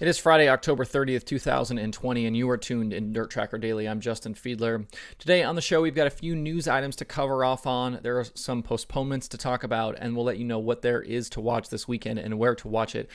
It is Friday, October 30th, 2020, and you are tuned in DIRTRACKR Daily. I'm Justin Fiedler. Today on the show, we've got a few news items to cover off on. There are some postponements to talk about, and we'll let you know what there is to watch this weekend and where to watch it,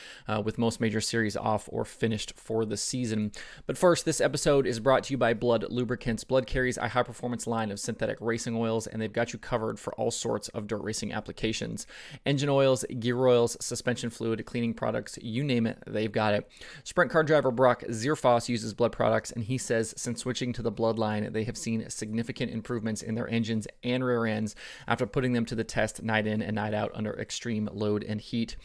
with most major series off or finished for the season. But first, this episode is brought to you by Blood Lubricants. Blood carries a high-performance line of synthetic racing oils, and they've got you covered for all sorts of dirt racing applications. Engine oils, gear oils, suspension fluid, cleaning products, you name it, they've got it. Sprint car driver Brock Zierfoss uses Blood products, and he says since switching to the Blood line, they have seen significant improvements in their engines and rear ends after putting them to the test night in and night out under extreme load and heat.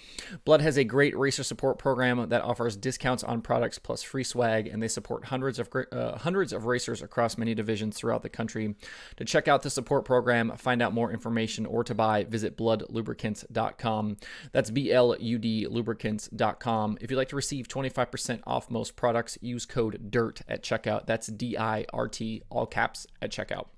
Blood has a great racer support program that offers discounts on products plus free swag, and they support hundreds of racers across many divisions throughout the country. To check out the support program, find out more information, or to buy, visit bloodlubricants.com. That's BLUD lubricants.com. If you'd like to receive 25% off most products, use code DIRT at checkout. That's DIRT, all caps, at checkout.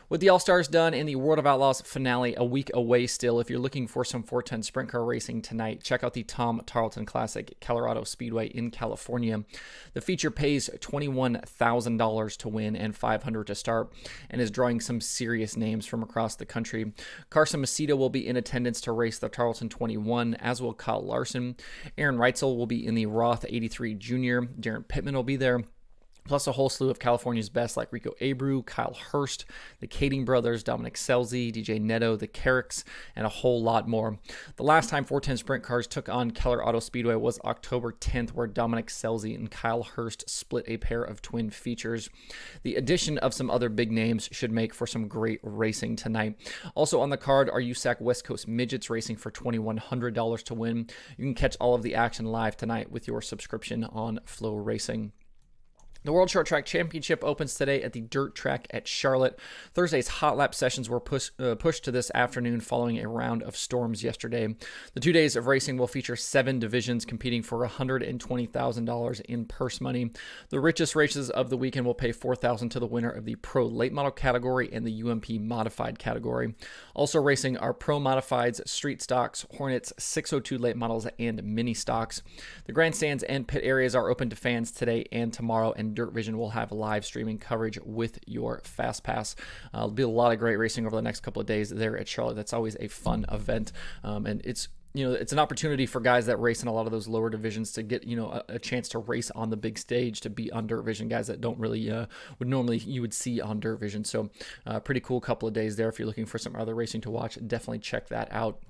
With the All-Stars done and the World of Outlaws finale a week away still, if you're looking for some 410 sprint car racing tonight, check out the Tom Tarlton Classic at Keller Auto Speedway in California. The feature pays $21,000 to win and $500 to start, and is drawing some serious names from across the country. Carson McCarl will be in attendance to race the Tarleton 21, as will Kyle Larson. Aaron Reitzel will be in the Roth 83 Junior. Darren Pittman will be there, plus a whole slew of California's best like Rico Abreu, Kyle Hurst, the Kading brothers, Dominic Scelzi, DJ Neto, the Carricks, and a whole lot more. The last time 410 sprint cars took on Keller Auto Speedway was October 10th, where Dominic Scelzi and Kyle Hurst split a pair of twin features. The addition of some other big names should make for some great racing tonight. Also on the card are USAC West Coast Midgets racing for $2,100 to win. You can catch all of the action live tonight with your subscription on Flow Racing. The World Short Track Championship opens today at the Dirt Track at Charlotte. Thursday's hot lap sessions were pushed to this afternoon following a round of storms yesterday. The 2 days of racing will feature 7 divisions competing for $120,000 in purse money. The richest races of the weekend will pay $4,000 to the winner of the Pro Late Model category and the UMP Modified category. Also racing are Pro Modifieds, Street Stocks, Hornets, 602 Late Models, and Mini Stocks. The grandstands and pit areas are open to fans today and tomorrow, and Dirt Vision will have live streaming coverage with your Fast Pass. There'll be a lot of great racing over the next couple of days there at Charlotte. That's always a fun event, and it's an opportunity for guys that race in a lot of those lower divisions to get a chance to race on the big stage, to be on Dirt Vision, guys that don't really you would see on Dirt Vision. So pretty cool couple of days there. If you're looking for some other racing to watch, definitely check that out.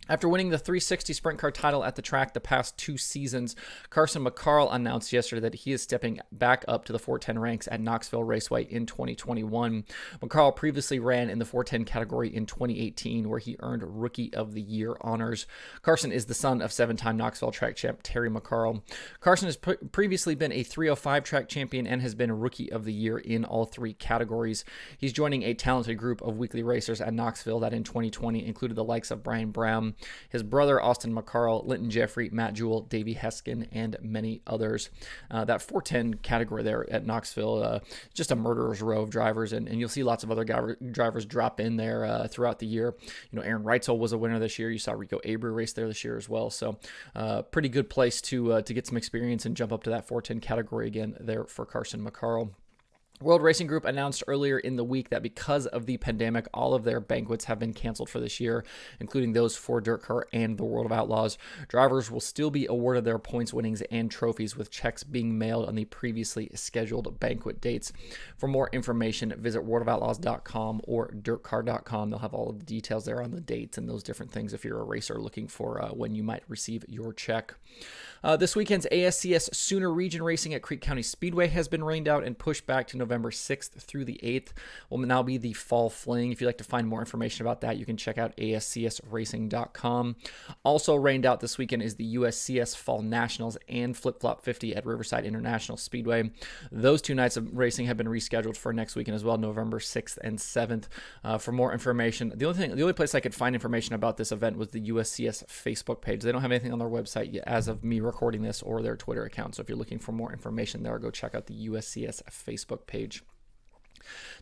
After winning the 360 sprint car title at the track the past 2 seasons, Carson McCarl announced yesterday that he is stepping back up to the 410 ranks at Knoxville Raceway in 2021. McCarl previously ran in the 410 category in 2018, where he earned Rookie of the Year honors. Carson is the son of 7-time Knoxville track champ Terry McCarl. Carson has previously been a 305 track champion and has been Rookie of the Year in all 3 categories. He's joining a talented group of weekly racers at Knoxville that in 2020 included the likes of Brian Brown, his brother Austin McCarl, Linton Jeffrey, Matt Jewell, Davey Heskin, and many others. That 410 category there at Knoxville, just a murderer's row of drivers, and you'll see lots of other drivers drop in there throughout the year. Aaron Reitzel was a winner this year. You saw Rico Abreu race there this year as well. So pretty good place to get some experience and jump up to that 410 category again there for Carson McCarl. World Racing Group announced earlier in the week that because of the pandemic, all of their banquets have been canceled for this year, including those for DIRTRACKR and the World of Outlaws. Drivers will still be awarded their points winnings and trophies, with checks being mailed on the previously scheduled banquet dates. For more information, visit worldofoutlaws.com or dirtcar.com. They'll have all of the details there on the dates and those different things if you're a racer looking for when you might receive your check. This weekend's ASCS Sooner Region Racing at Creek County Speedway has been rained out and pushed back to November 6th through the 8th. Will now be the Fall Fling. If you'd like to find more information about that, you can check out ascsracing.com. Also rained out this weekend is the USCS Fall Nationals and Flip Flop 50 at Riverside International Speedway. Those 2 nights of racing have been rescheduled for next weekend as well, November 6th and 7th. For more information, the only place I could find information about this event was the USCS Facebook page. They don't have anything on their website yet as of me recording this, or their Twitter account. So if you're looking for more information there, go check out the USCS Facebook page.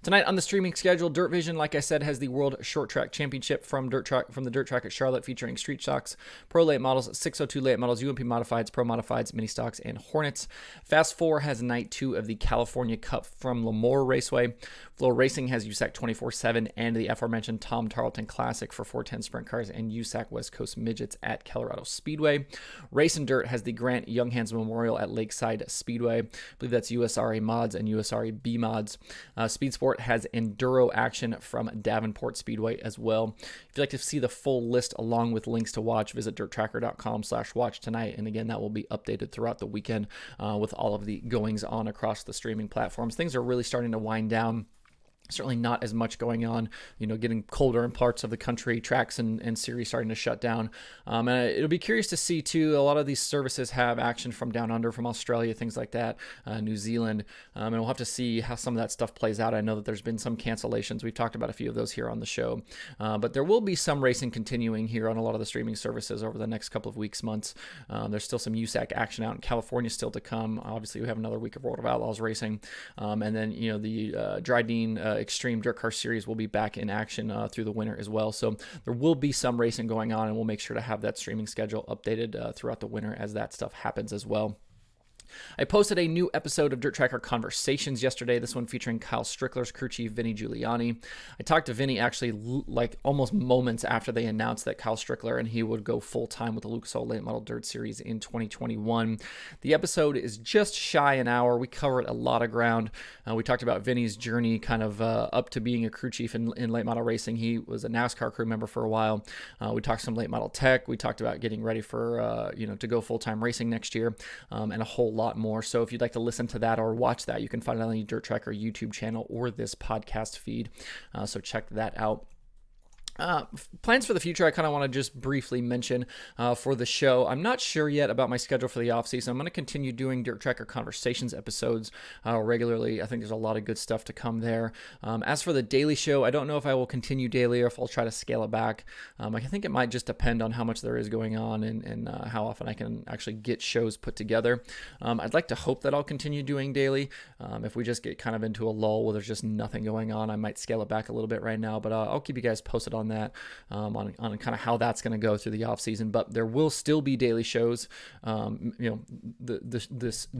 Tonight on the streaming schedule, Dirt Vision, like I said, has the World Short Track Championship from the Dirt Track at Charlotte, featuring street stocks, pro late models, 602 late models, UMP modifieds, pro modifieds, mini stocks, and Hornets. Fast 4 has night 2 of the California Cup from Lemoore Raceway. Flow Racing has USAC 24/7 and the aforementioned Tom Tarlton Classic for 410 sprint cars and USAC West Coast midgets at Keller Auto Speedway. Race and Dirt has the Grant Younghands Memorial at Lakeside Speedway. I believe that's USRA mods and USRA B mods. Speed Sport has enduro action from Davenport Speedway as well. If you'd like to see the full list along with links to watch, visit dirttracker.com/watch tonight. And again, that will be updated throughout the weekend with all of the goings on across the streaming platforms. Things are really starting to wind down. Certainly not as much going on, getting colder in parts of the country, tracks and series starting to shut down. And it'll be curious to see, too, a lot of these services have action from down under, from Australia, things like that, New Zealand. And we'll have to see how some of that stuff plays out. I know that there's been some cancellations. We've talked about a few of those here on the show. But there will be some racing continuing here on a lot of the streaming services over the next couple of weeks, months. There's still some USAC action out in California still to come. Obviously, we have another week of World of Outlaws racing. And then, the Dryden Extreme Dirt Car Series will be back in action through the winter as well. So there will be some racing going on, and we'll make sure to have that streaming schedule updated throughout the winter as that stuff happens as well. I posted a new episode of Dirt Tracker Conversations yesterday, this one featuring Kyle Strickler's crew chief, Vinny Giuliani. I talked to Vinny actually like almost moments after they announced that Kyle Strickler and he would go full-time with the Lucas Oil Late Model Dirt Series in 2021. The episode is just shy an hour. We covered a lot of ground. We talked about Vinny's journey kind of up to being a crew chief in late model racing. He was a NASCAR crew member for a while. We talked some late model tech. We talked about getting ready for, to go full-time racing next year, and a whole lot more. So if you'd like to listen to that or watch that, you can find it on the Dirt Tracker YouTube channel or this podcast feed. So check that out. Plans for the future, I kind of want to just briefly mention for the show. I'm not sure yet about my schedule for the offseason. I'm going to continue doing Dirt Tracker Conversations episodes regularly. I think there's a lot of good stuff to come there. As for the daily show, I don't know if I will continue daily or if I'll try to scale it back. I think it might just depend on how much there is going on and how often I can actually get shows put together. I'd like to hope that I'll continue doing daily. If we just get kind of into a lull where there's just nothing going on, I might scale it back a little bit right now, but I'll keep you guys posted on that, on kind of how that's going to go through the off season. But there will still be daily shows. This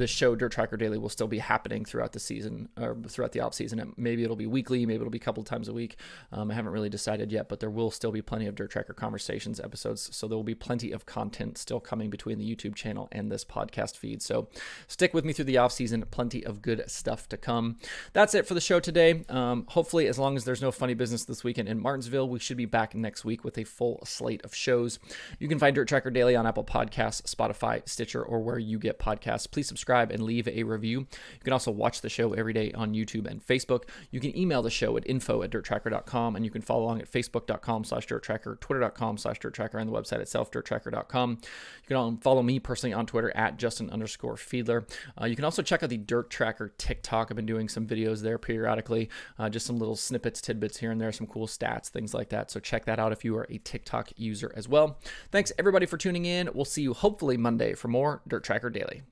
show DIRTRACKR Daily will still be happening throughout the season or throughout the off season. Maybe it'll be weekly, maybe it'll be a couple of times a week. I haven't really decided yet, but there will still be plenty of Dirt Tracker Conversations episodes. So there will be plenty of content still coming between the YouTube channel and this podcast feed. So stick with me through the off season. Plenty of good stuff to come. That's it for the show today. Hopefully, as long as there's no funny business this weekend in Martinsville, we should be back next week with a full slate of shows. You can find DIRTRACKR Daily on Apple Podcasts, Spotify, Stitcher, or where you get podcasts. Please subscribe and leave a review. You can also watch the show every day on YouTube and Facebook. You can email the show at info@dirttracker.com, and you can follow along at facebook.com/dirttracker, twitter.com/dirttracker, and the website itself, dirttracker.com. You can follow me personally on Twitter at Justin_Fiedler. You can also check out the Dirt Tracker TikTok. I've been doing some videos there periodically, just some little snippets, tidbits here and there, some cool stats, things like that. So check that out if you are a TikTok user as well. Thanks everybody for tuning in. We'll see you hopefully Monday for more DIRTRACKR Daily.